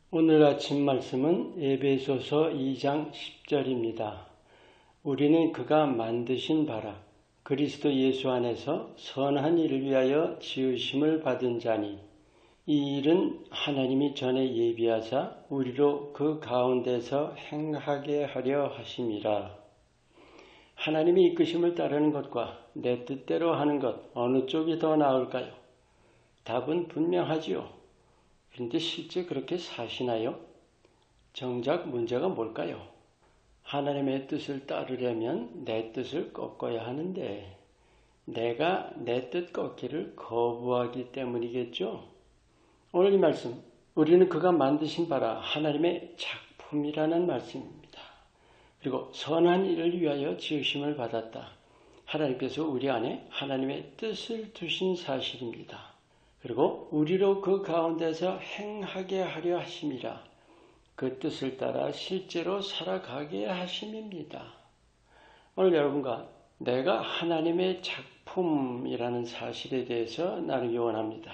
오늘 아침 말씀은 에베소서 2장 10절입니다. 우리는 그가 만드신 바라 그리스도 예수 안에서 선한 일을 위하여 지으심을 받은 자니 이 일은 하나님이 전에 예비하사 우리로 그 가운데서 행하게 하려 하심이라. 하나님이 이끄심을 따르는 것과 내 뜻대로 하는 것 어느 쪽이 더 나을까요? 답은 분명하지요. 그런데 실제 그렇게 사시나요? 정작 문제가 뭘까요? 하나님의 뜻을 따르려면 내 뜻을 꺾어야 하는데 내가 내 뜻 꺾기를 거부하기 때문이겠죠? 오늘 이 말씀, 우리는 그가 만드신 바라 하나님의 작품이라는 말씀입니다. 그리고 선한 일을 위하여 지으심을 받았다. 하나님께서 우리 안에 하나님의 뜻을 두신 사실입니다. 그리고 우리로 그 가운데서 행하게 하려 하심이라. 그 뜻을 따라 실제로 살아가게 하심입니다. 오늘 여러분과 내가 하나님의 작품이라는 사실에 대해서 나누기 원합니다.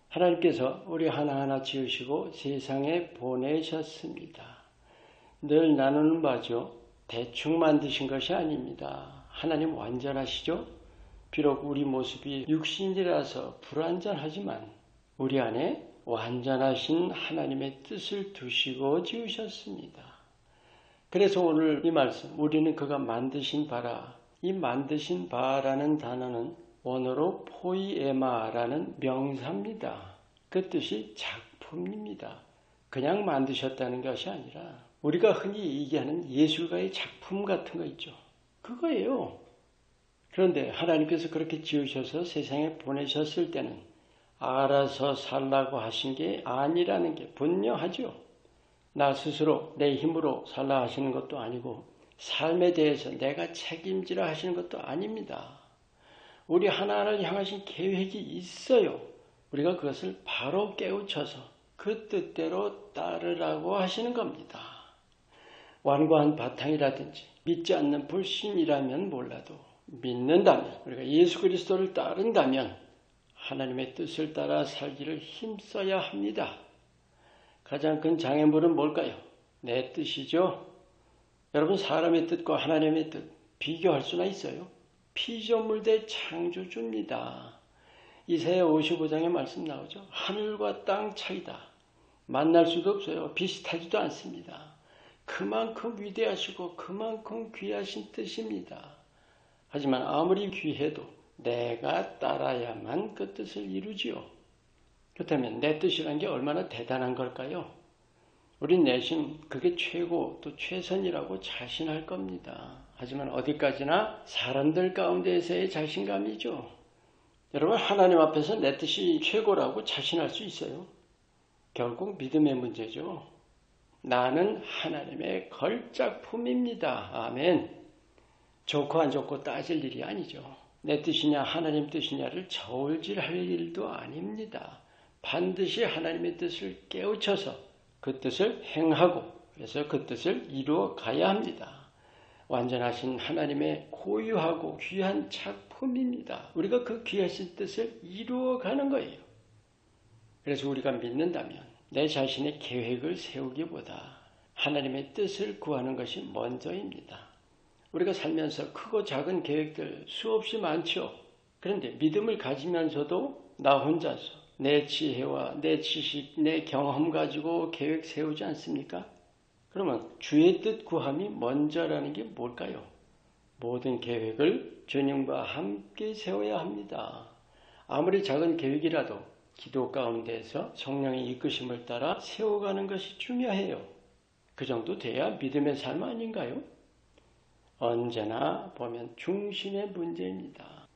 하나님께서 우리 하나하나 지으시고 세상에 보내셨습니다. 늘 나누는 바죠. 대충 만드신 것이 아닙니다. 하나님 완전하시죠? 비록 우리 모습이 육신이라서 불완전하지만 우리 안에 완전하신 하나님의 뜻을 두시고 지으셨습니다. 그래서 오늘 이 말씀, 우리는 그가 만드신 바라. 이 만드신 바라는 단어는 원어로 포이에마라는 명사입니다. 그 뜻이 작품입니다. 그냥 만드셨다는 것이 아니라 우리가 흔히 얘기하는 예술가의 작품 같은 거 있죠. 그거예요. 그런데 하나님께서 그렇게 지으셔서 세상에 보내셨을 때는 알아서 살라고 하신 게 아니라는 게 분명하죠. 나 스스로 내 힘으로 살라 하시는 것도 아니고 삶에 대해서 내가 책임지라 하시는 것도 아닙니다. 우리 하나하나를 향하신 계획이 있어요. 우리가 그것을 바로 깨우쳐서 그 뜻대로 따르라고 하시는 겁니다. 완고한 바탕이라든지 믿지 않는 불신이라면 몰라도 믿는다면, 우리가 예수 그리스도를 따른다면 하나님의 뜻을 따라 살기를 힘써야 합니다. 가장 큰 장애물은 뭘까요? 내 뜻이죠. 여러분, 사람의 뜻과 하나님의 뜻 비교할 수나 있어요? 피조물 대 창조주입니다. 이사야 55장의 말씀 나오죠. 하늘과 땅 차이다. 만날 수도 없어요. 비슷하지도 않습니다. 그만큼 위대하시고 그만큼 귀하신 뜻입니다. 하지만 아무리 귀해도 내가 따라야만 그 뜻을 이루지요. 그렇다면 내 뜻이라는 게 얼마나 대단한 걸까요? 우린 내심 그게 최고 또 최선이라고 자신할 겁니다. 하지만 어디까지나 사람들 가운데에서의 자신감이죠. 여러분, 하나님 앞에서 내 뜻이 최고라고 자신할 수 있어요? 결국 믿음의 문제죠. 나는 하나님의 걸작품입니다. 아멘. 좋고 안 좋고 따질 일이 아니죠. 내 뜻이냐 하나님 뜻이냐를 저울질할 일도 아닙니다. 반드시 하나님의 뜻을 깨우쳐서 그 뜻을 행하고 그래서 그 뜻을 이루어 가야 합니다. 완전하신 하나님의 고유하고 귀한 작품입니다. 우리가 그 귀하신 뜻을 이루어 가는 거예요. 그래서 우리가 믿는다면 내 자신의 계획을 세우기보다 하나님의 뜻을 구하는 것이 먼저입니다. 우리가 살면서 크고 작은 계획들 수없이 많죠. 그런데 믿음을 가지면서도 나 혼자서 내 지혜와 내 지식, 내 경험 가지고 계획 세우지 않습니까? 그러면 주의 뜻 구함이 먼저라는 게 뭘까요? 모든 계획을 주님과 함께 세워야 합니다. 아무리 작은 계획이라도 기도 가운데에서 성령의 이끄심을 따라 세워가는 것이 중요해요. 그 정도 돼야 믿음의 삶 아닌가요? 언제나 보면 중심의 문제입니다.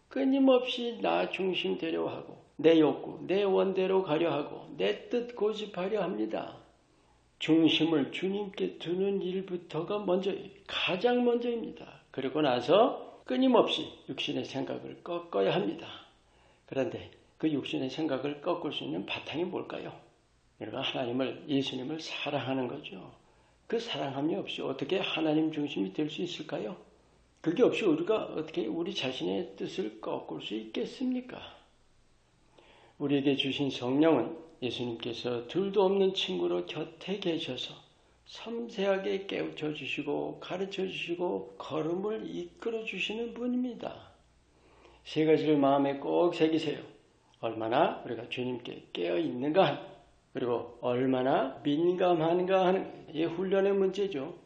끊임없이 나 중심 되려 하고 내 욕구, 내 원대로 가려 하고 내 뜻 고집하려 합니다. 중심을 주님께 두는 일부터가 가장 먼저입니다. 그리고 나서 끊임없이 육신의 생각을 꺾어야 합니다. 그런데 그 육신의 생각을 꺾을 수 있는 바탕이 뭘까요? 우리가 예수님을 사랑하는 거죠. 그 사랑함이 없이 어떻게 하나님 중심이 될 수 있을까요? 그게 없이 우리가 어떻게 우리 자신의 뜻을 꺾을 수 있겠습니까? 우리에게 주신 성령은 예수님께서 둘도 없는 친구로 곁에 계셔서 섬세하게 깨우쳐 주시고 가르쳐 주시고 걸음을 이끌어 주시는 분입니다. 세 가지를 마음에 꼭 새기세요. 얼마나 우리가 주님께 깨어 있는가, 그리고 얼마나 민감한가 하는 이 훈련의 문제죠.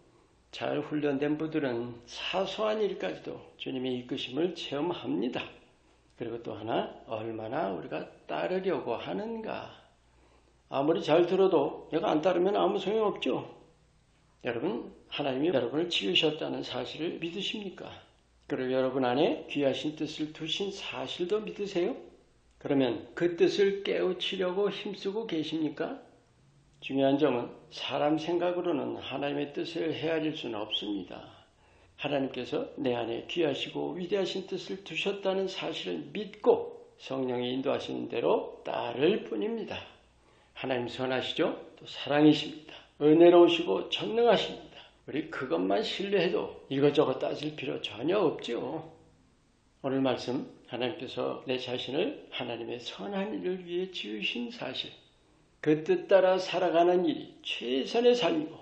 잘 훈련된 분들은 사소한 일까지도 주님의 이끄심을 체험합니다. 그리고 또 하나, 얼마나 우리가 따르려고 하는가. 아무리 잘 들어도 내가 안 따르면 아무 소용없죠. 여러분, 하나님이 여러분을 지으셨다는 사실을 믿으십니까? 그리고 여러분 안에 귀하신 뜻을 두신 사실도 믿으세요? 그러면 그 뜻을 깨우치려고 힘쓰고 계십니까? 중요한 점은 사람 생각으로는 하나님의 뜻을 헤아릴 수는 없습니다. 하나님께서 내 안에 귀하시고 위대하신 뜻을 두셨다는 사실을 믿고 성령이 인도하시는 대로 따를 뿐입니다. 하나님 선하시죠? 또 사랑이십니다. 은혜로우시고 전능하십니다. 우리 그것만 신뢰해도 이것저것 따질 필요 전혀 없죠. 오늘 말씀, 하나님께서 내 자신을 하나님의 선한 일을 위해 지으신 사실, 그 뜻 따라 살아가는 일이 최선의 삶이고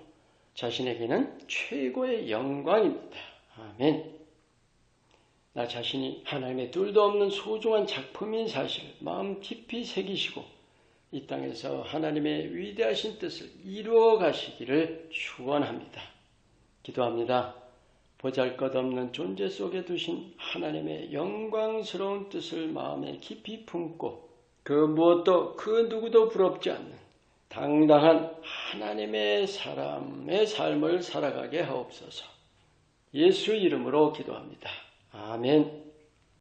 자신에게는 최고의 영광입니다. 아멘. 나 자신이 하나님의 둘도 없는 소중한 작품인 사실을 마음 깊이 새기시고 이 땅에서 하나님의 위대하신 뜻을 이루어 가시기를 축원합니다. 기도합니다. 보잘것없는 존재 속에 두신 하나님의 영광스러운 뜻을 마음에 깊이 품고 그 무엇도 그 누구도 부럽지 않는 당당한 하나님의 사람의 삶을 살아가게 하옵소서. 예수 이름으로 기도합니다. 아멘.